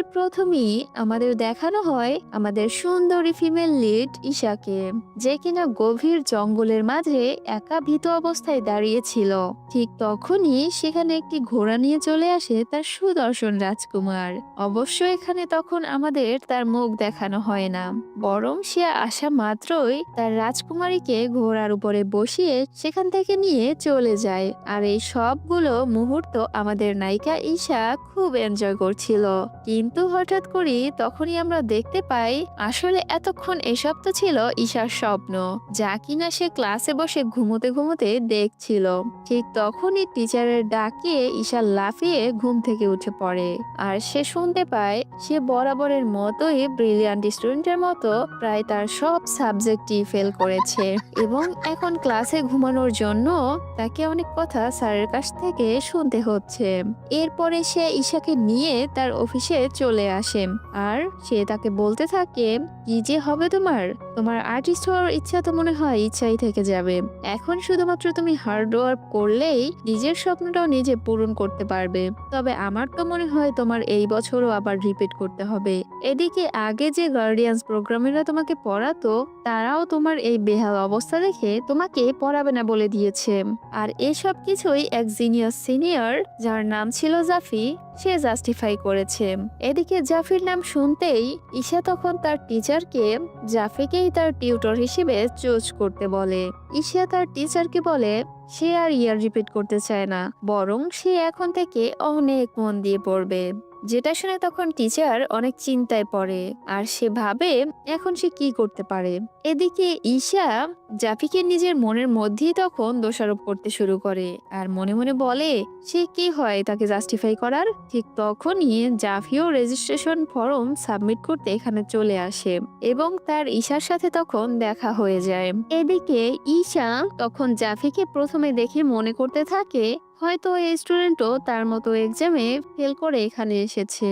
ছবির প্রথমেই আমাদের দেখানো হয় আমাদের সুন্দরী ফিমেল লিড ঈশাকে, যে কিনা গভীর জঙ্গলের মাঝে একা ভীত অবস্থায় দাঁড়িয়েছিল। ঠিক তখনই সেখানে একটি ঘোড়া নিয়ে চলে আসে তার সুদর্শন রাজকুমার। অবশ্য এখানে তখন আমাদের তার মুখ দেখানো হয় না, বরং সে আসা মাত্রই তার রাজকুমারীকে ঘোড়ার উপরে বসিয়ে সেখান থেকে নিয়ে চলে যায়। আর এই সবগুলো মুহূর্ত আমাদের নায়িকা ঈশা খুব এনজয় করছিল। কিন্তু হঠাৎ করে তখনই আমরা দেখতে পাই আসলে এতক্ষণ এসব তো ছিল ঈশার স্বপ্ন, যা কিনা সে ক্লাসে বসে ঘুমোতে ঘুমোতে দেখছিল। ঠিক তখনই টিচারের ডাকে ঈশা লাফিয়ে ঘুম থেকে উঠে পড়ে। আর সে শুনতে পায় সে বরাবরের মতোই ব্রিলিয়ান্ট স্টুডেন্টের মতো প্রায় তার সব সাবজেক্টই ফেল করেছে এবং এখন ক্লাসে ঘুমানোর জন্য তাকে অনেক কথা স্যারের কাছ থেকে শুনতে হচ্ছে। এরপরে সে ঈশাকে নিয়ে তার অফিসে চলে আসে আর সে তাকে বলতে থাকে, কি যে হবে তোমার তোমার আর্টিস্ট হওয়ার ইচ্ছা তো মনে হয় ইচ্ছাই থেকে যাবে। এখন শুধুমাত্র তুমি হার্ড ওয়ার্ক করলেই নিজের স্বপ্নটাও নিজে পূরণ করতে পারবে। তবে আমার তো মনে হয় তোমার এই বছরও আবার রিপিট করতে হবে। এদিকে আগে যে গার্ডিয়ান্স প্রোগ্রামেরা তোমাকে পড়াতো তারাও তোমার এই বেহাল অবস্থা দেখে তোমাকে পড়াবে না বলে দিয়েছে। আর এসব কিছুই এক জিনিয়াস সিনিয়র যার নাম ছিল জাফি সে জাস্টিফাই করেছে। এদিকে জাফির নাম শুনতেই ঈশা তখন তার টিচারকে জাফিকেই তার টিউটর হিসেবে চুজ করতে বলে। ঈশা তার টিচারকে বলে সে আর ইয়ার রিপিট করতে চায় না, বরং সে এখন থেকে অনেক মন দিয়ে পড়বে। যেটা শুনে তখন টিচার অনেক চিন্তায় পড়ে আর সে ভাবে এখন সে কি করতে পারে। এদিকে ঈশা জাফিকে নিজের মনের মধ্যেই তখন দোষারোপ করতে শুরু করে আর মনে মনে বলে সে কি হয় তাকে জাস্টিফাই করার। ঠিক তখনই জাফিও রেজিস্ট্রেশন ফর্ম সাবমিট করতে এখানে চলে আসে এবং তার ঈশার সাথে তখন দেখা হয়ে যায়। এদিকে ঈশা তখন জাফিকে প্রথমে দেখে মনে করতে থাকে হয়তো এই স্টুডেন্টও তার মতো এক্সামে ফেল করে এখানে এসেছে।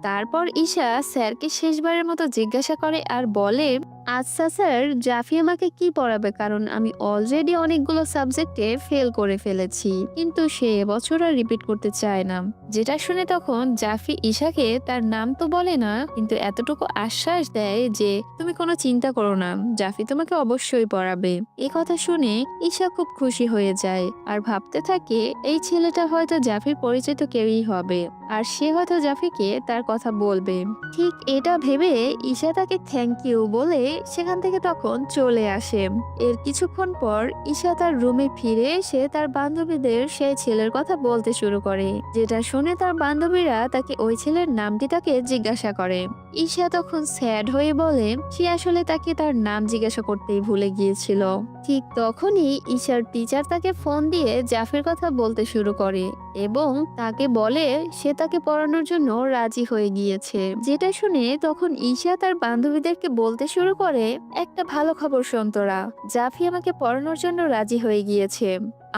তারপর ঈশা স্যারকে শেষবারের মতো জিজ্ঞাসা করে আর বলে, আচ্ছা স্যার, জাফি আমাকে কি পড়াবে, কারণ আমি অলরেডি অনেকগুলো সাবজেক্টে ফেল করে ফেলেছি, কিন্তু সে এবছর আর রিপিট করতে চায় না। যেটা শুনে তখন জাফি ঈশাকে তার নাম তো বলে না, কিন্তু এতটুকু আশ্বাস দেয় যে তুমি কোনো চিন্তা করো না, জাফি তোমাকে অবশ্যই পড়াবে। এই কথা শুনে ঈশা খুব খুশি হয়ে যায় আর ভাবতে থাকে এই ছেলেটা হয়তো জাফির পরিচিত কেউই হবে আর সে হয়তো জাফিকে তার কথা বলবে। ঠিক এটা ভেবে ঈশা তাকে থ্যাংক ইউ বলে সেখান থেকে তখন চলে আসে। এর কিছুক্ষণ পর ঈশা তার রুমে ফিরে এসে তার বান্ধবীদের সেই ছেলের কথা বলতে শুরু করে, যেটা শুনে তার বান্ধবীরা তাকে ওই ছেলের নামটি তাকে জিজ্ঞাসা করে। ঈশা তখন স্যাড হয়ে বলে সে আসলে তাকে তার নাম জিজ্ঞাসা করতেই ভুলে গিয়েছিল। ঠিক তখনই ঈশার টিচার তাকে ফোন দিয়ে জাফির কথা বলতে শুরু করে এবং তাকে বলে সে তাকে পড়ানোর জন্য রাজি হয়ে গিয়েছে। যেটা শুনে তখন ঈশা তার বান্ধবীদেরকে বলতে শুরু করে, একটা ভালো খবর শোন তোরা, জাফি আমাকে পড়ানোর জন্য রাজি হয়ে গিয়েছে।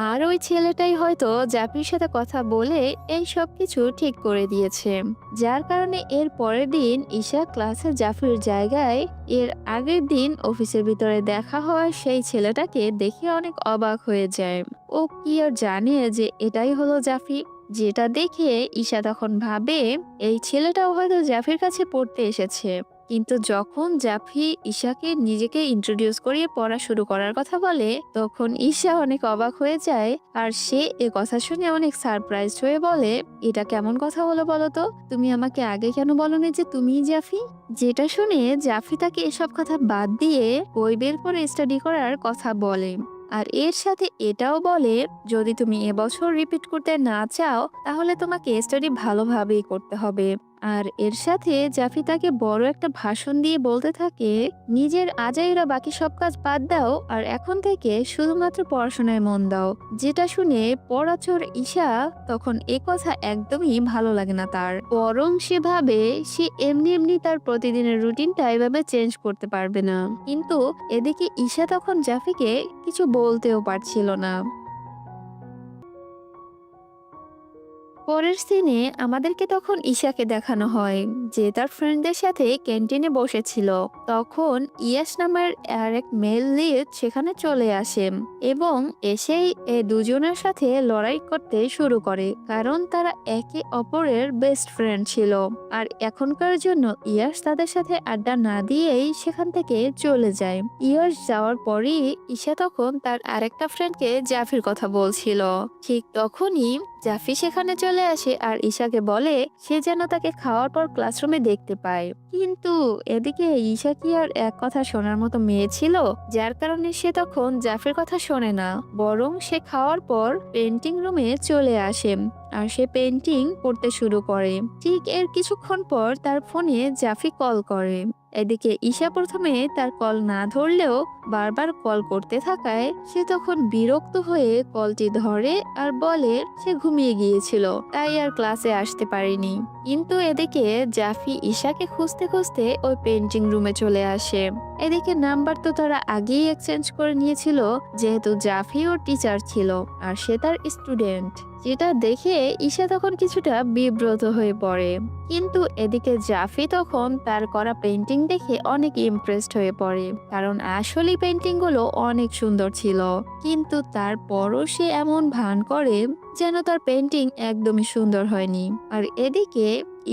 আর ওই ছেলেটাই হয়তো জাফির সাথে কথা বলে এই সব কিছু ঠিক করে দিয়েছে। যার কারণে এর পরের দিন ঈশা ক্লাসে জাফির জায়গায় এর আগের দিন অফিসের ভিতরে দেখা হওয়া সেই ছেলেটাকে দেখে অনেক অবাক হয়ে যায়। ও কি আর জানে যে এটাই হলো জাফি। যেটা দেখে ঈশা তখন ভাবে এই ছেলেটাও হয়তো জাফির কাছে পড়তে এসেছে। কিন্তু যখন জাফি ঈশাকে নিজেকে ইন্ট্রোডিউস করিয়ে পড়া শুরু করার কথা বলে তখন ঈশা অনেক অবাক হয়ে যায় আর সে এ কথা শুনে অনেক সারপ্রাইজড হয়ে বলে, এটা কেমন কথা হলো বলো তো, তুমি আমাকে আগে কেন বলনি যে তুমিই জাফি। যেটা শুনে জাফি তাকে এসব কথা বাদ দিয়ে বই বের করে স্টাডি করার কথা বলে আর এর সাথে এটাও বলে যদি তুমি এবছর রিপিট করতে না চাও তাহলে তোমাকে স্টাডি ভালোভাবেই করতে হবে। আর এর সাথে জাফি তাকে বড় একটা ভাষণ দিয়ে বলতে থাকে নিজের আজাইরা বাকি সব কাজ বাদ দাও আর এখন থেকে শুধুমাত্র পড়াশোনায় মন দাও। যেটা শুনে পড়াচোর ঈশা তখন এ কথা একদমই ভালো লাগে না তার, বরং সে ভাবে সে এমনি এমনি তার প্রতিদিনের রুটিনটা এভাবে চেঞ্জ করতে পারবে না। কিন্তু এদিকে ঈশা তখন জাফিকে কিছু বলতেও পারছিল না। পরের সিনে আমাদেরকে তখন ঈশাকে দেখানো হয় যে তার ফ্রেন্ডদের সাথে ক্যান্টিনে বসেছিল। তখন ইয়াস নামের আর এক মেল লিড সেখানে চলে আসে এবং এসেই এ দুজনের সাথে লড়াই করতে শুরু করে, কারণ তারা একে অপরের বেস্ট ফ্রেন্ড ছিল। আর এখনকার জন্য ইয়াস তাদের সাথে আড্ডা না দিয়েই সেখান থেকে চলে যায়। ইয়াস যাওয়ার পরই ঈশা তখন তার আরেকটা ফ্রেন্ডকে জাফির কথা বলছিল। ঠিক তখনই জাফি সেখানে চলে আসে আর ঈশাকে বলে সে যেন তাকে খাওয়ার পর ক্লাসরুমে দেখতে পায়। কিন্তু এদিকে ঈশা কি আর এক কথা শোনার মতো মেয়ে ছিল, যার কারণে সে তখন জাফির কথা শোনে না, বরং সে খাওয়ার পর পেন্টিং রুমে চলে আসে আর সে পেন্টিং করতে শুরু করে। ঠিক এর কিছুক্ষণ পর তার ফোনে জাফি কল করে। এদিকে ঈশা প্রথমে তার কল না ধরলেও বারবার কল করতে থাকায় সে তখন বিরক্ত হয়ে কলটি ধরে আর বলে সে ঘুমিয়ে গিয়েছিল, তাই আর ক্লাসে আসতে পারেনি। কিন্তু এদিকে জাফি ঈশাকে খুঁজতে খুঁজতে ওই পেন্টিং রুমে চলে আসে। এদিকে নাম্বার তো তারা আগেই এক্সচেঞ্জ করে নিয়েছিল, যেহেতু জাফি ওর টিচার ছিল আর সে তার স্টুডেন্ট। যেটা দেখে ঈশা তখন কিছুটা বিব্রত হয়ে পড়ে। কিন্তু এদিকে জাফি তখন তার করা পেন্টিং দেখে অনেক ইমপ্রেসড হয়ে পড়ে, কারণ আসলে পেন্টিং গুলো অনেক সুন্দর ছিল। কিন্তু তারপরও সে এমন ভান করে যেন তার পেন্টিং একদমই সুন্দর হয়নি। আর এদিকে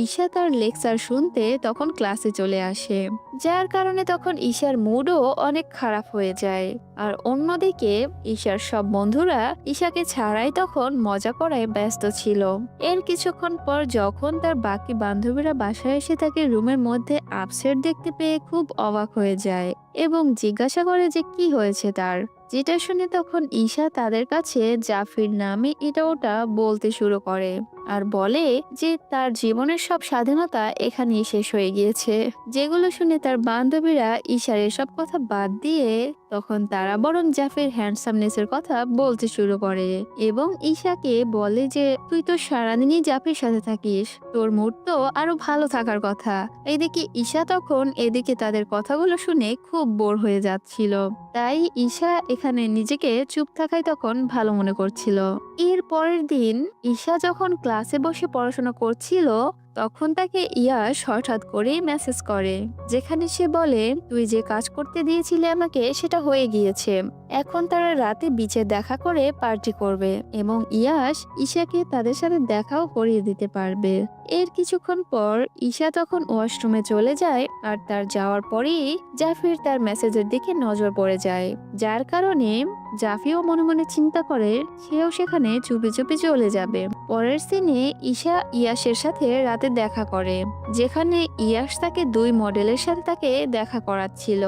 ঈশা তার লেকচার শুনতে তখন ক্লাসে চলে আসে, যার কারণে তখন ঈশার মুডও অনেক খারাপ হয়ে যায়। আর অন্যদিকে ঈশার সব বন্ধুরা ঈশাকে ছাড়াই তখন মজা করায় ব্যস্ত ছিল। এর কিছুক্ষণ পর যখন তার বাকি বান্ধবীরা বাসায় এসে তাকে রুমের মধ্যে আপসেট দেখতে পেয়ে খুব অবাক হয়ে যায় এবং জিজ্ঞাসা করে যে কি হয়েছে তার। যেটা শুনে তখন ঈশা তাদের কাছে জাফির নামে এটা ওটা বলতে শুরু করে আর বলে যে তার জীবনের সব স্বাধীনতা এখানেই শেষ হয়ে গিয়েছে। যেগুলো শুনে তার বান্ধবীরা ঈশার এসব কথা বাদ দিয়ে তখন তারা বরং জাফির হ্যান্ডসামনেসের কথা বলতে শুরু করে এবং ঈশাকে বলে যে তুই তো সারাদিনই জাফির সাথে থাকিস, তোর মুড তো আরো ভালো থাকার কথা। এদিকে ঈশা তখন এদিকে তাদের কথাগুলো শুনে খুব বোর হয়ে যাচ্ছিল, তাই ঈশা এখানে নিজেকে চুপ থাকাই তখন ভালো মনে করছিল। এর পরের দিন ঈশা যখন ক্লাসে বসে পড়াশোনা করছিল তখন তাকে ইয়াশ হঠাৎ করেই মেসেজ করে, যেখানে সে বলে তুই যে কাজ করতে দিয়েছিলে আমাকে সেটা হয়ে গিয়েছে, এখন তারা রাতে বিচে দেখা করে পার্টি করবে এবং ইয়াশ ঈশাকে তাদের সাথে দেখাও করিয়ে দিতে পারবে। এর কিছুক্ষণ পর ঈশা তখন ওয়াশরুমে চলে যায় আর তার যাওয়ার পরেই জাফির তার মেসেজের দিকে নজর পড়ে যায়, যার কারণে জাফিও মনে মনে চিন্তা করে সেও সেখানে চুপি চুপি চলে যাবে। পরের সিনে ঈশা ইয়াশের সাথে রাতে দেখা করে, যেখানে ইয়াশ তাকে দুই মডেলের সাথে তাকে দেখা করাচ্ছিল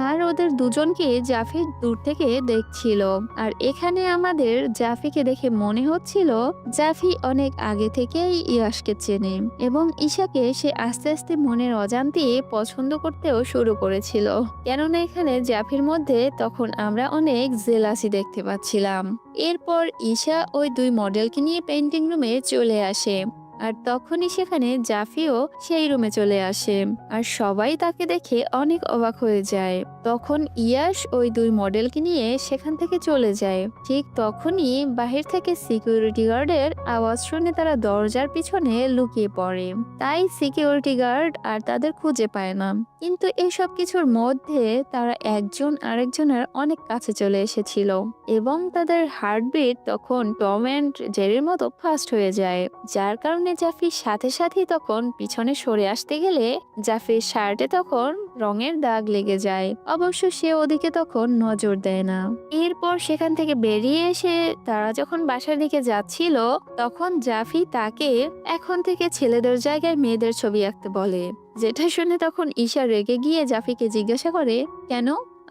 আর ওদের দুজনকে জাফি দূর থেকে দেখছিল। আর এখানে আমাদের জাফিকে দেখে মনে হচ্ছিল জাফি অনেক আগে থেকেই ইয়াশকে চেনে এবং ঈশাকে সে আস্তে আস্তে মনের অজান্তে পছন্দ করতেও শুরু করেছিল। কেননা এখানে জাফির মধ্যে তখন আমরা অনেক জেলাসি দেখতে পাচ্ছিলাম। এরপর ঈশা ওই দুই মডেলকে নিয়ে পেন্টিং রুমে চলে আসে আর তখনই সেখানে জাফিও সেই রুমে চলে আসে আর সবাই তাকে দেখে অনেক অবাক হয়ে যায়। তখন ইয়াশ ওই দুই মডেলকে নিয়ে সেখান থেকে চলে যায়। ঠিক তখনই বাহির থেকে সিকিউরিটি গার্ডের আওয়াজ শুনে তারা দরজার পিছনে লুকিয়ে পড়ে, তাই সিকিউরিটি গার্ড আর তাদের খুঁজে পায় না। কিন্তু এসব কিছুর মধ্যে তারা একজন আরেকজনের অনেক কাছে চলে এসেছিল এবং তাদের হার্টবিট তখন টম অ্যান্ড জেরির মতো ফাস্ট হয়ে যায়, যার কারণে জাফির সাথে সাথেই তখন পিছনে সরে আসতে গেলে জাফির শার্টে তখন রঙের দাগ লেগে যায়। অবশ্য সে ওদিকে তখন নজর দেয় না। এরপর সেখান থেকে বেরিয়ে এসে তারা যখন বাসার দিকে যাচ্ছিল তখন জাফি তাকে এখন থেকে ছেলেদের জায়গায় মেয়েদের ছবি আঁকতে বলে, যেটা শুনে তখন ঈশা রেগে গিয়ে জাফিকে জিজ্ঞাসা করে কেন,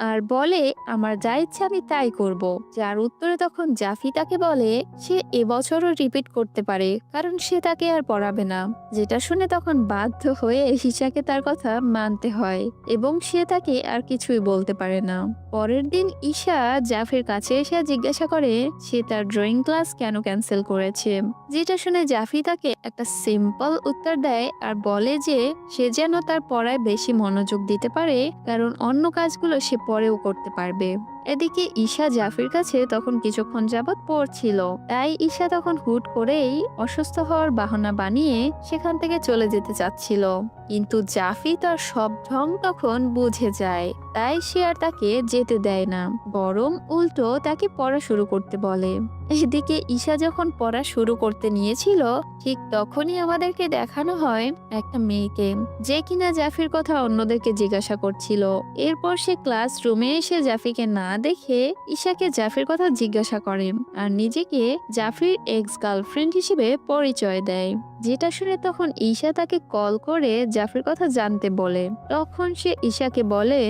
আর বলে আমার যা ইচ্ছে আমি তাই করব। যার উত্তরে তখন জাফি তাকে বলে সে এবছরও রিপিট করতে পারে কারণ সে তাকে আর পড়াবে না। যেটা শুনে তখন বাধ্য হয়ে ঈশাকে তার কথা মানতে হয় এবং সে তাকে আর কিছুই বলতে পারে না। পরের দিন ঈশা জাফির কাছে এসে জিজ্ঞাসা করে সে তার ড্রয়িং ক্লাস কেন ক্যান্সেল করেছে, যেটা শুনে জাফি তাকে একটা সিম্পল উত্তর দেয় আর বলে যে সে যেন তার পড়ায় বেশি মনোযোগ দিতে পারে কারণ অন্য কাজগুলো সে পরেও করতে পারবে। এদিকে ঈশা জাফির কাছে তখন কিছুক্ষণ যাবৎ পড়ছিল, তাই ঈশা তখন হুট করেই অসুস্থ হওয়ার বাহানা বানিয়ে সেখান থেকে চলে যেতে চাচ্ছিল। কিন্তু জাফি তার সব ঢং তখন বুঝে যায়, তাই সে আর তাকে যেতে দেয় না, বরং উল্টো তাকে পড়া শুরু করতে বলে। এদিকে ঈশা যখন পড়া শুরু করতে নিয়েছিল, ঠিক তখনই আমাদেরকে দেখানো হয় একটা মেয়েকে, যে কিনা জাফির কথা অন্যদেরকে জিজ্ঞাসা করছিল। এরপর সে ক্লাসরুমে এসে জাফিকে না দেখে ঈশাকে জাফির কথা জিজ্ঞাসা করে আর নিজেকে জাফির এক্স গার্লফ্রেন্ড হিসেবে পরিচয় দেয়। যেটা শুনে তখন ঈশা তাকে কল করে জাফির কথা জানতে বলে। তখন সে ঈশাকে বলে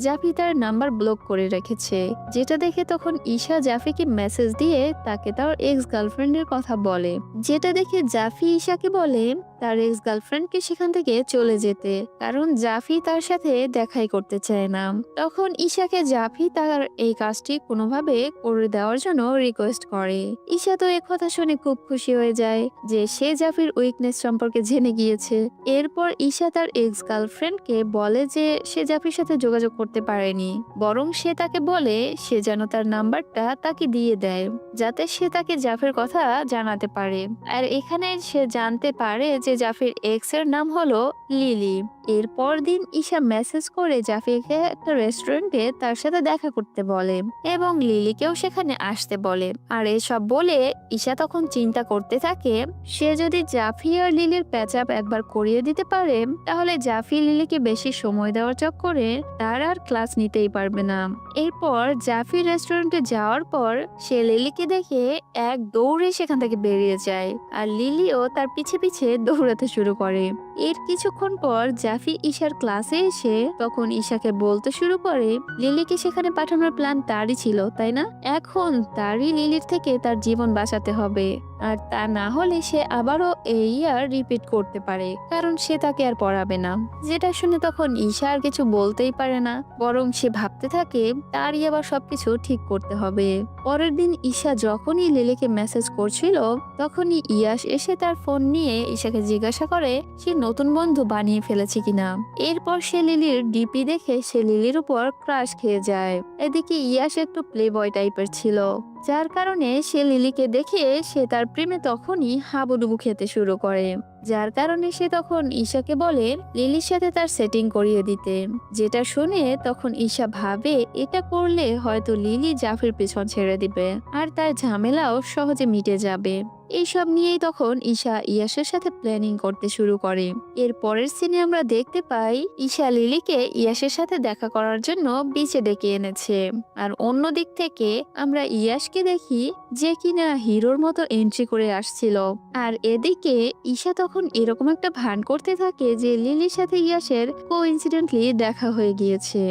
জাফি তার নাম্বার ব্লক করে রেখেছে, যেটা দেখে তখন ঈশা জাফিকে মেসেজ দিয়ে তাকে তার এক্স গার্লফ্রেন্ডের কথা বলে। যেটা দেখে জাফি ঈশাকে বলে তার এক্স গার্লফ্রেন্ডকে সেখান থেকে চলে যেতে, কারণ জাফি তার সাথে দেখাই করতে চায় না। তখন ঈশাকে জাফি তার এই কাজটি কোনোভাবে করে দেওয়ার জন্য রিকোয়েস্ট করে। ঈশা তো কথা শুনে খুব খুশি হয়ে যায় যে সে জাফির উইকনেস সম্পর্কে জেনে গিয়েছে। এরপর ঈশা তার এক্স গার্লফ্রেন্ডকে বলে যে সে জাফির সাথে যোগাযোগ করতে পারেনি, বরং সে তাকে বলে সে যেন তার নাম্বারটা তাকে দিয়ে দেয়, যাতে সে তাকে জাফির কথা জানাতে পারে। আর এখানে সে জানতে পারে যে জাফির এক্স এর নাম হলো লিলি। এরপর দিন ঈশা মেসেজ করে জাফিকে একটা রেস্টুরেন্টে তার সাথে দেখা করতে বলে এবং লিলিকেও সেখানে আসতে বলে। আর এসব বলে ঈশা তখন চিন্তা করতে থাকে, সে যদি জাফি আর লিলির প্যাচআপ একবার করিয়ে দিতে পারে, তাহলে জাফি লিলিকে বেশি সময় দেওয়ার চক্করে তার আর ক্লাস নিতেই পারবে না। এরপর জাফি রেস্টুরেন্টে যাওয়ার পর সে লিলিকে দেখে এক দৌড়ে সেখান থেকে বেরিয়ে যায়, আর লিলিও তার পিছে পিছে দৌড়াতে শুরু করে। এর কিছুক্ষণ পর জাফি ঈশার ক্লাসে এসে তখন ঈশাকে বলতে শুরু করে লিলিকে সেখানে পাঠানোর প্ল্যান তারই ছিল, তাই না? এখন তারই লিলির থেকে তার জীবন বাঁচাতে হবে, আর তা না হলে সে আবারও এই ইয়ার রিপিট করতে পারে, কারণ সে তাকে আর পড়াবে না। যেটা শুনে তখন ঈশা আর কিছু বলতেই পারে না, বরং সে ভাবতে থাকে তারই আবার সবকিছু ঠিক করতে হবে। পরের দিন ঈশা যখনই লিলিকে মেসেজ করছিল, তখনই ইয়াশ এসে তার ফোন নিয়ে ঈশাকে জিজ্ঞাসা করে সে নতুন বন্ধু বানিয়ে ফেলেছে কিনা। এরপর সে লিলির ডিপি দেখে সে লিলির উপর ক্রাশ খেয়ে যায়। এদিকে ইয়াশ একটু প্লে বয় টাইপের ছিল, যার কারণে সে লিলিকে দেখে সে তার প্রেমে তখনই হাবুডুবু খেতে শুরু করে। যার কারণে সে তখন ঈশাকে বলে লিলির সাথে তার সেটিং করিয়ে দিতে। যেটা শুনে তখন ঈশা ভাবে এটা করলে হয়তো লিলি জাফির পেছন ছেড়ে দিবে আর তার ঝামেলাও সহজে মিটে যাবে। এইসব নিয়েই তখন ঈশা ইয়াশের সাথে প্ল্যানিং করতে শুরু করে। এর পরের সিনে আমরা দেখতে পাই ঈশা লিলিকে ইয়াশের সাথে দেখা করার জন্য বিচে ডেকে এনেছে, আর অন্য দিক থেকে আমরা ইয়াশকে দেখি যে কিনা হিরোর মতো এন্ট্রি করে আসছিল। আর এদিকে ঈশা তখন এরকম একটা ভান করতে থাকে যে লিলির সাথে ইয়াশের কোইন্সিডেন্টলি দেখা হয়ে গিয়েছে।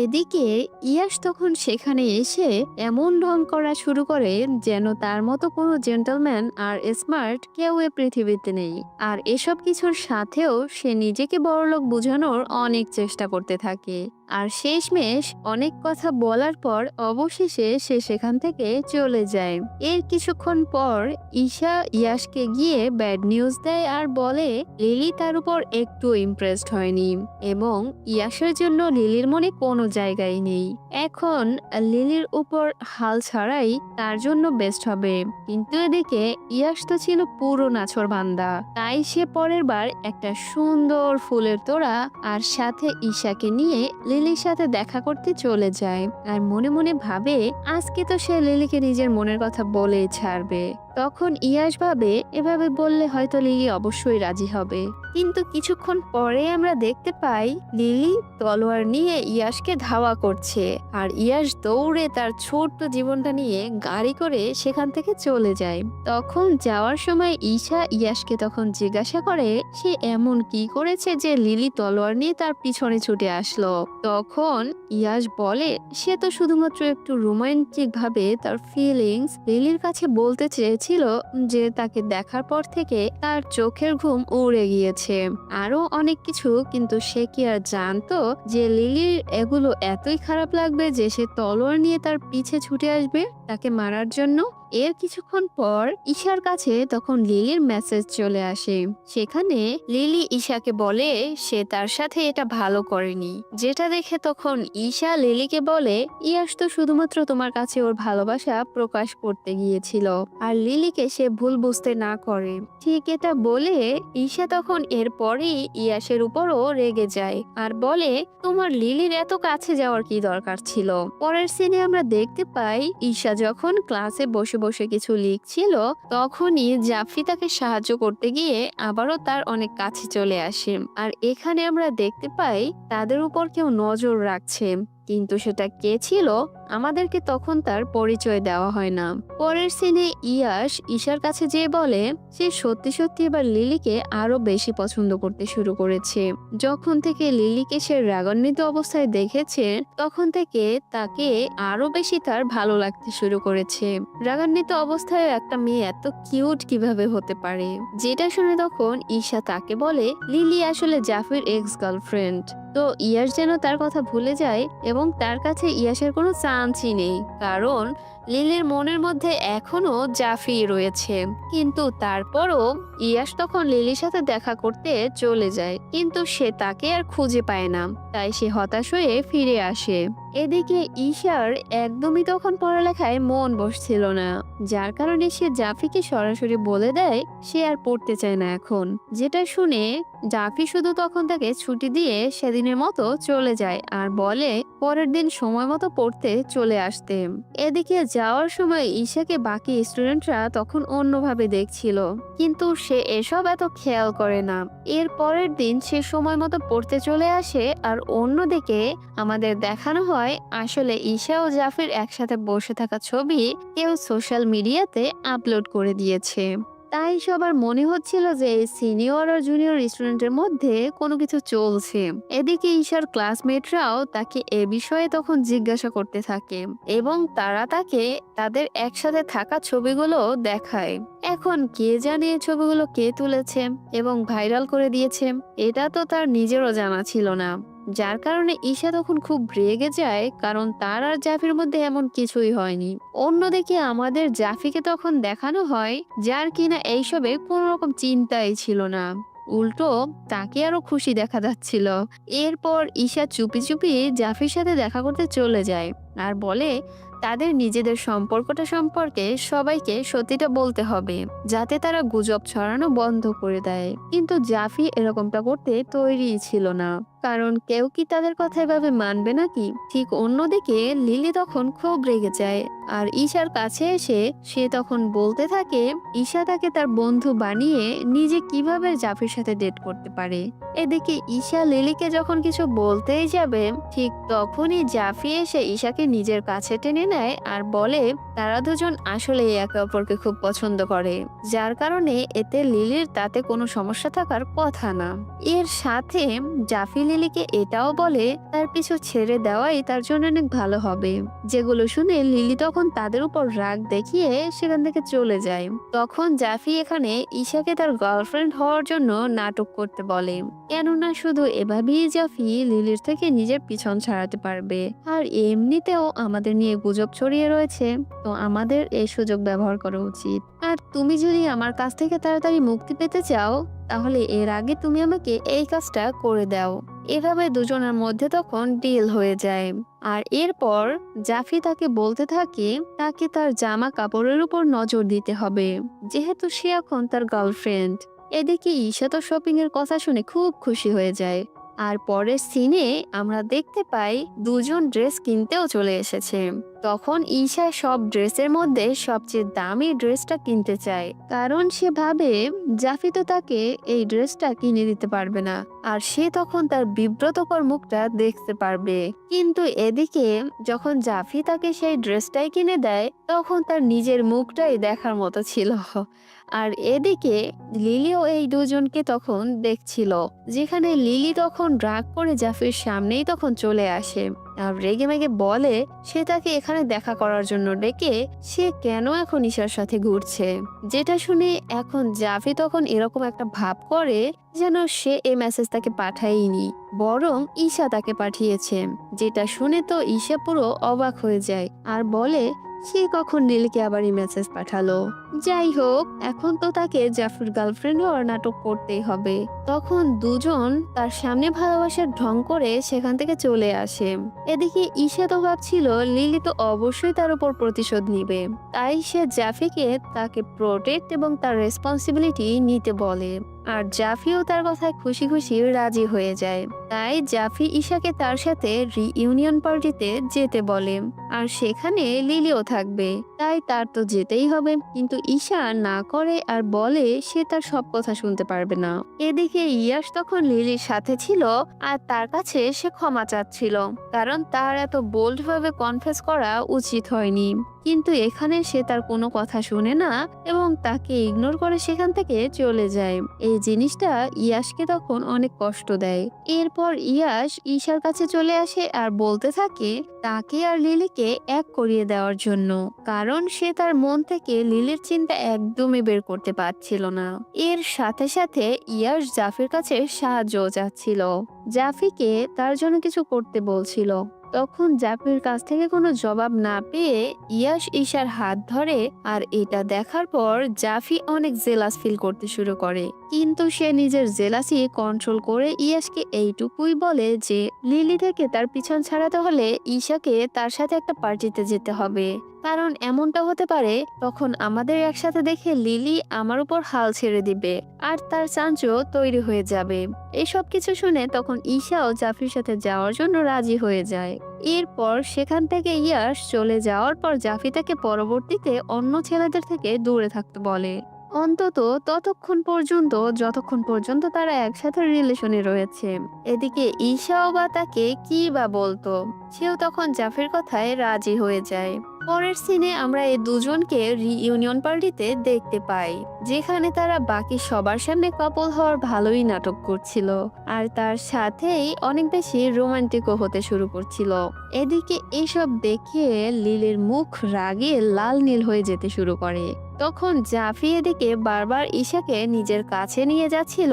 এদিকে ইয়াশ তখন সেখানে এসে এমন ঢং করা শুরু করে যেন তার মতো কোনো জেন্টলম্যান আর স্মার্ট কেউ এ পৃথিবীতে নেই। আর এসব কিছুর সাথেও সে নিজেকে বড়লোক বোঝানোর অনেক চেষ্টা করতে থাকে। আর শেষমেশ অনেক কথা বলার পর অবশেষে সে সেখান থেকে চলে যায়। এর কিছুক্ষণ পর ঈশা ইয়াশকে গিয়ে ব্যাড নিউজ দেয় আর বলে লিলি তার উপর একটু ইমপ্রেসড হয়নি এবং ইয়াশের জন্য লিলির মনে কোনো জায়গায় নেই। এখন লিলির উপর হাল ছাড়াই তার জন্য বেস্ট হবে। কিন্তু এদিকে ইয়াশ তো ছিল পুরো নাছোড়বান্দা, তাই সে পরের বার একটা সুন্দর ফুলের তোড়া আর সাথে ঈশাকে নিয়ে লিলির সাথে দেখা করতে চলে যায়। আর মনে মনে ভাবে আজকে তো সে লিলিকে নিজের মনের কথা বলেই ছাড়বে। তখন ইয়াশ ভাবে এভাবে বললে হয়তো লিলি অবশ্যই রাজি হবে। কিন্তু কিছুক্ষণ পরে আমরা দেখতে পাই লিলি তলোয়ার নিয়ে ইয়াশকে ধাওয়া করছে, আর ইয়াশ দৌড়ে তার ছোট্ট জীবনটা নিয়ে গাড়ি করে সেখান থেকে চলে যায়। তখন যাওয়ার সময় ঈশা ইয়াশকে তখন জিজ্ঞাসা করে সে এমন কি করেছে যে লিলি তলোয়ার নিয়ে তার পিছনে ছুটে আসলো। তখন ইয়াশ বলে সে তো শুধুমাত্র একটু রোমান্টিক ভাবে তার ফিলিংস লিলির কাছে বলতে চেয়েছিল যে তাকে দেখার পর থেকে তার চোখের ঘুম উড়ে গিয়েছে, আরো অনেক কিছু। কিন্তু সে কি আর জানতো যে লিলির এগুলো এতই খারাপ লাগবে যে সে তলোয়ার নিয়ে তার পিছে ছুটে আসবে তাকে মারার জন্য। এর কিছুক্ষণ পর ঈশার কাছে তখন লিলির মেসেজ চলে আসে। সেখানে লিলি ঈশাকে বলে সে তার সাথে এটা ভালো করেনি, যেটা দেখে তখন ঈশা লিলিকে বলে ইয়াশ তো শুধুমাত্র তোমার কাছে ওর ভালোবাসা প্রকাশ করতে গিয়েছিল, আর লিলিকে সে ভুল বুঝতে না করে। ঠিক এটা বলে ঈশা তখন এরপরেই ইয়াশের উপরও রেগে যায় আর বলে তোমার লিলির এত কাছে যাওয়ার কি দরকার ছিল। পরের সিনে আমরা দেখতে পাই ঈশা যখন ক্লাসে বসে বসে কিছু লিখছিল তখনই জাফরি তাকে সাহায্য করতে গিয়ে আবারও তার অনেক কাছে চলে আসে। আর এখানে আমরা দেখতে পাই তাদের উপর কেউ নজর রাখছে, কিন্তু সেটা কে ছিল আমাদেরকে তখন তার পরিচয় দেওয়া হয় না। পরের সিনে ইয়াশ ঈশার কাছে যেয়ে বলে সে সত্যি সত্যি এবার লিলিকে আরো বেশি পছন্দ করতে শুরু করেছে। যখন থেকে লিলিকে সে রাগান্বিত অবস্থায় দেখেছে তখন থেকে তাকে আরো বেশি তার ভালো লাগতে শুরু করেছে। রাগান্বিত অবস্থায় একটা মেয়ে এত কিউট কিভাবে হতে পারে, যেটা শুনে তখন ঈশা তাকে বলে লিলি আসলে জাফির এক্স গার্লফ্রেন্ড। তো ইয়াশ যেন তার কথা ভুলে যায় এবং তার কাছে ইয়াশের কোনো চান্সই নেই, কারণ লিলির মনের মধ্যে এখনো জাফরি রয়েছে। কিন্তু তারপরও ইয়াশ তখন লিলির সাথে দেখা করতে চলে যায়, কিন্তু সে তাকে আর খুঁজে পায় না, তাই সে হতাশ হয়ে ফিরে আসে। এদিকে ঈশার একদমই তখন পড়ালেখায় মন বসছিল না, যার কারণে সে জাফিকে সরাসরি বলে দেয় সে আর পড়তে চায় না এখন। যেটা শুনে জাফি শুধু তখন তাকে ছুটি দিয়ে সেদিনের মতো চলে যায় আর বলে পরের দিন সময় মতো পড়তে চলে আসতে। এদিকে যাওয়ার সময় ঈশাকে বাকি স্টুডেন্টরা তখন অন্যভাবে দেখছিল, কিন্তু সে এসব এত খেয়াল করে না। এর পরের দিন সে সময় মতো পড়তে চলে আসে আর অন্যদিকে আমাদের দেখানো হয় আসলে ঈশা ও জাফির একসাথে বসে থাকা ছবি কেউ সোশ্যাল মিডিয়াতে আপলোড করে দিয়েছে। তাই সবার মনে হচ্ছিল যে সিনিয়র আর জুনিয়র স্টুডেন্টের মধ্যে কোনো কিছু চলছে। এদিকে ঈশার ক্লাসমেটরাও তাকে এ বিষয়ে তখন জিজ্ঞাসা করতে থাকে এবং তারা তাকে তাদের একসাথে থাকা ছবিগুলো দেখায়। এখন কে জানে এই ছবিগুলো কে তুলেছে এবং ভাইরাল করে দিয়েছে, এটা তো তার নিজেরও জানা ছিল না। যার কারণে ঈশা তখন খুব রেগে যায়, কারণ তার আর জাফির মধ্যে এমন কিছুই হয়নি। অন্যদিকে আমাদের জাফিকে তখন দেখানো হয় যার কিনা এইসবে কোনো রকম চিন্তাই ছিল না, উল্টো তাকে আরো খুশি দেখা যাচ্ছিল। এরপর ঈশা চুপি চুপি জাফির সাথে দেখা করতে চলে যায় আর বলে তাদের নিজেদের সম্পর্কটা সম্পর্কে সবাইকে সত্যিটা বলতে হবে, যাতে তারা গুজব ছড়ানো বন্ধ করে দেয়। কিন্তু জাফি এরকমটা করতে তৈরি ছিল না, কারণ কেউ কি তাদের কথা এভাবে মানবে নাকি। ঠিক অন্যদিকে লিলি তখন খুব রেগে যায় আর ঈশার কাছে এসে সে তখন বলতে থাকে ঈশা তাকে তার বন্ধু বানিয়ে নিজে কিভাবে জাফির সাথে ডেট করতে পারে। এদিকে ঈশা লিলিকে যখন কিছু বলতেই যাবে ঠিক তখনই জাফি এসে ঈশাকে নিজের কাছে টেনে নেয় আর বলে তারা দুজন আসলে একে অপরকে খুব পছন্দ করে, যার কারণে এতে লিলির তাতে কোনো সমস্যা থাকার কথা না। এর সাথে জাফি লিলিকে এটাও বলে তার পিছু ছেড়ে দেওয়াই তার জন্য অনেক ভালো হবে। যেগুলো শুনে লিলি তখন তাদের উপর রাগ দেখিয়ে সেখান থেকে চলে যায়। তখন জাফি এখানে ঈশাকে তার গার্লফ্রেন্ড হওয়ার জন্য নাটক করতে বলে, কেননা শুধু এভাবেই জাফি লিলির থেকে নিজের পিছন ছাড়াতে পারবে। আর এমনিতেও আমাদের নিয়ে গুজব ছড়িয়ে রয়েছে, তো আমাদের এই সুযোগ ব্যবহার করা উচিত। আর তুমি যদি আমার কাছ থেকে তাড়াতাড়ি মুক্তি পেতে চাও তাহলে এর আগে তুমি আমাকে এই কাজটা করে দাও। এভাবে দুজনের মধ্যে তখন ডিল হয়ে যায়। আর এরপর জাফি তাকে বলতে থাকে তাকে তার জামা কাপড়ের উপর নজর দিতে হবে, যেহেতু সে এখন তার গার্লফ্রেন্ড। এদিকে ঈশা তো শপিং এর কথা শুনে খুব খুশি হয়ে যায়। আর পরের সিনে আমরা দেখতে পাই দুজন ড্রেস কিনতেও চলে এসেছে। তখন ঈশা সব ড্রেসের মধ্যে সবচেয়ে দামি ড্রেসটা কিনতে চায়, কারণ সে ভাবে জাফি তো তাকে এই ড্রেসটা কিনে দিতে পারবে না আর সে তখন তার বিব্রতকর মুখটা দেখতে পারবে। কিন্তু এদিকে যখন জাফি তাকে সেই ড্রেসটাই কিনে দেয় তখন তার নিজের মুখটাই দেখার মতো ছিল। আর এদিকে লিলিও এই দুজনকে তখন দেখছিল, যেখানে লিলি তখন রাগ করে জাফির সামনেই তখন চলে আসে আর রেগে মেগে বলে সে তাকে এখানে দেখা করার জন্য ডেকে সে কেন এখন ঈশার সাথে ঘুরছে। যেটা শুনে এখন জাফি তখন এরকম একটা ভাব করে যেন সে এই মেসেজ তাকে পাঠায়নি, বরং ঈশা তাকে পাঠিয়েছে। যেটা শুনে তো ঈশা পুরো অবাক হয়ে যায় আর বলে সে কখন নীলকে আবার এই মেসেজ পাঠালো। যাই হোক, এখন তো তাকে জাফর গার্লফ্রেন্ড হওয়ার নাটক করতেই হবে। তখন দুজন তার সামনে ভালোবাসার ঢং করে সেখান থেকে চলে আসে। এদিকে ঈশা তো ভাবছিল লিলি তো অবশ্যই তার উপর প্রতিশোধ নিবে, তাই সে জাফিকে তাকে প্রোটেক্ট এবং তার রেসপন্সিবিলিটি নিতে বলে। আর জাফিও তার কথায় খুশি খুশি রাজি হয়ে যায়। তাই জাফি ঈশাকে তার সাথে রিইউনিয়ন পার্টিতে যেতে বলে। আর সেখানে লিলিও থাকবে, তাই তার তো যেতেই হবে। কিন্তু ঈশা না করে আর বলে সে তার সব কথা শুনতে পারবে না। এদিকে ইয়াশ তখন লিলির সাথে ছিল আর তার কাছে সে ক্ষমা চাচ্ছিল, কারণ তার এত বোল্ড ভাবে কনফেস করা উচিত হয়নি। কিন্তু এখানে সে তার কোনো কথা শুনে না এবং তাকে ইগনোর করে সেখান থেকে চলে যায়। এই জিনিসটা ইয়াশকে তখন অনেক কষ্ট দেয়। এরপর ইয়াশ ঈশার কাছে চলে আসে আর বলতে থাকে তাকে আর লিলিকে এক করিয়ে দেওয়ার জন্য, কারণ সে তার মন থেকে লিলির চিন্তা একদমই বের করতে পারছিল না। এর সাথে সাথে ইয়াশ জাফির কাছে সাহায্য চাচ্ছিল, জাফিকে তার জন্য কিছু করতে বলছিল। তখন জাফির কাছ থেকে কোনো জবাব না পেয়ে ইয়াশ ঈশার হাত ধরে। আর এটা দেখার পর জাফি অনেক জেলাস ফিল করতে শুরু করে, কিন্তু সে নিজের জেলাসি কন্ট্রোল করে ইয়াশকে এইটুকুই বলে যে লিলি থেকে তার পিছন ছাড়াতে হলে ঈশাকে তার সাথে একটা পার্টিতে যেতে হবে, কারণ এমনটা হতে পারে তখন আমাদের একসাথে দেখে লিলি আমার উপর হাল ছেড়ে দিবে আর তার চাঞ্চও তৈরি হয়ে যাবে। এসব কিছু শুনে তখন ঈশাও জাফির সাথে যাওয়ার জন্য রাজি হয়ে যায়। এরপর সেখান থেকে ইয়াশ চলে যাওয়ার পর জাফি তাকে পরবর্তীতে অন্য ছেলেদের থেকে দূরে থাকতে বলে, অন্তত ততক্ষণ পর্যন্ত যতক্ষণ পর্যন্ত তারা একসাথে রিলেশনে রয়েছে। এদিকে ঈশাও বা তাকে কি বা বলতো, সেও তখন জাফির কথায় রাজি হয়ে যায়। পরের সিনে আমরা এই দুজনকে রিইউনিয়ন পার্টিতে দেখতে পাই, যেখানে তারা বাকি সবার সামনে কাপল হওয়ার ভালোই নাটক করছিল আর তার সাথেই অনেক বেশি রোমান্টিকও হতে শুরু করছিল। এদিকে এসব দেখে লিলির মুখ রাগে লাল নীল হয়ে যেতে শুরু করে। তখন জাফি এদিকে বারবার ঈশাকে নিজের কাছে নিয়ে যাচ্ছিল,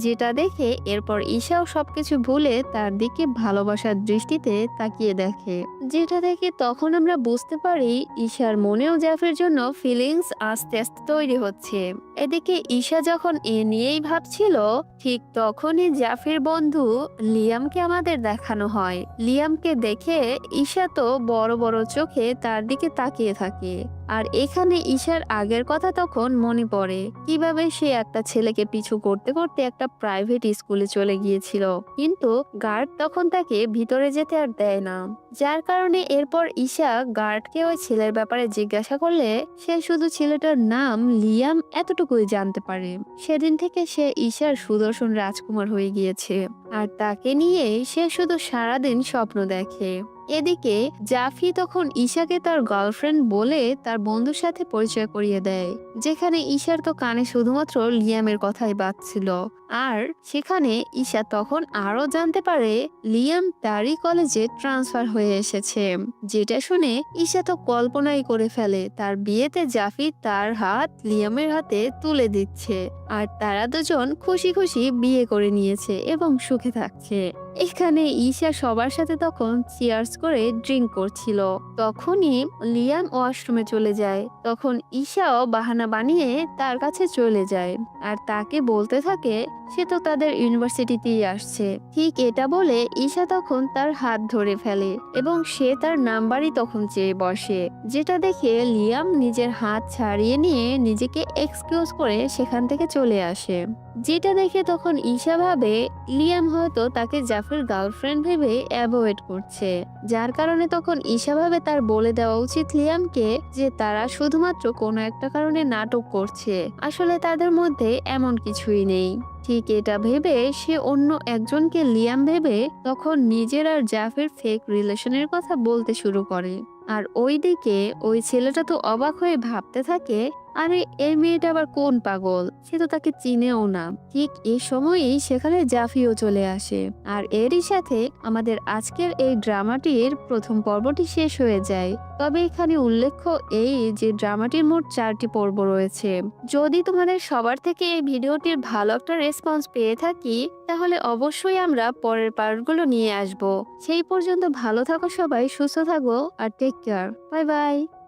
যেটা দেখে এরপর ঈশাও সবকিছু ভুলে তার দিকে ভালোবাসার দৃষ্টিতে তাকিয়ে দেখে। যেটা দেখে তখন আমরা বুঝতে পারি ঈশার মনেও জাফির জন্য ফিলিংস আস্তে আস্তে তৈরি হচ্ছে। এদিকে ঈশা যখন এ নিয়েই ভাবছিল, ঠিক তখনই জাফির বন্ধু লিয়ামকে আমাদের দেখানো হয়। লিয়ামকে দেখে ঈশা তো বড় বড় চোখে তার দিকে তাকিয়ে থাকে। আর এখানে ঈশার আগের কথা তখন মনে পড়ে, কিভাবে সে একটা ছেলেকে পিছু করতে করতে একটা প্রাইভেট স্কুলে চলে গিয়েছিল, কিন্তু গার্ড তখন তাকে ভিতরে যেতে আর দেয় না। যার কারণে এরপর ঈশা গার্ডকে ওই ছেলের ব্যাপারে জিজ্ঞাসা করলে সে শুধু ছেলেটার নাম লিয়াম এতটুকুই জানতে পারে। সেদিন থেকে সে ঈশার সুদর্শন রাজকুমার হয়ে গিয়েছে আর তাকে নিয়ে সে শুধু সারাদিন স্বপ্ন দেখে। এদিকে জাফি তখন ঈশাকে তার গার্লফ্রেন্ড বলে তার বন্ধুর সাথে পরিচয় করিয়ে দেয়, যেখানে ঈশার তো কানে শুধুমাত্র লিয়ামের কথাই বাজছিল। আর সেখানে ঈশা তখন আরো জানতে পারে লিয়াম তারই কলেজে ট্রান্সফার হয়ে এসেছে, যেটা শুনে ঈশা তো কল্পনাই করে ফেলে তার বিয়েতে জাফি তার হাত লিয়ামের হাতে তুলে দিচ্ছে আর তারা দুজন খুশি খুশি বিয়ে করে নিয়েছে এবং সুখে থাকছে। এখানে ঈশা সবার সাথে তখন চিয়ার্স করে ড্রিঙ্ক করছিল। তখনই লিয়াম ওয়াশরুমে চলে যায়। তখন ঈশাও বাহানা বানিয়ে তার কাছে চলে যায় আর তাকে বলতে থাকে সে তো তাদের ইউনিভার্সিটিতেই আসছে। ঠিক এটা বলে ঈশা তখন তার হাত ধরে ফেলে এবং সে তার নাম্বারই তখন চেয়ে বসে, যেটা দেখে লিয়াম নিজের হাত ছাড়িয়ে নিয়ে নিজেকে এক্সকিউজ করে সেখান থেকে চলে আসে। যেটা দেখে তখন ঈশা ভাবে লিয়াম হয়তো তাকে জাফির গার্লফ্রেন্ড ভেবে অ্যাভয়েড করছে, যার কারণে তখন ঈশা ভাবে তার বলে দেওয়া উচিত লিয়ামকে যে তারা শুধুমাত্র কোনো একটা কারণে নাটক করছে, আসলে তাদের মধ্যে এমন কিছুই নেই। ঠিক এটা ভেবে সে অন্য একজনকে লিয়াম ভেবে তখন নিজের আর জাফির ফেক রিলেশনের কথা বলতে শুরু করে। আর ওইদিকে ওই ছেলেটা তো অবাক হয়ে ভাবতে থাকে আরে এই মেয়েটা আবার কোন পাগল, সে তো তাকে চিনেও না। ঠিক এই সময়েই সেখানে জাফিও চলে আসে, আর এরই সাথে আমাদের আজকের এই ড্রামাটির প্রথম পর্বটি শেষ হয়ে যায়। তবে এখানে উল্লেখ্য এই যে ড্রামাটির মোট 4টি পর্ব রয়েছে। যদি তোমাদের সবার থেকে এই ভিডিওটির ভালো একটা রেসপন্স পেয়ে থাকি, তাহলে অবশ্যই আমরা পরের পার্টগুলো নিয়ে আসব। সেই পর্যন্ত ভালো থাকো সবাই, সুস্থ থাকো আর টেক কেয়ার। Bye bye.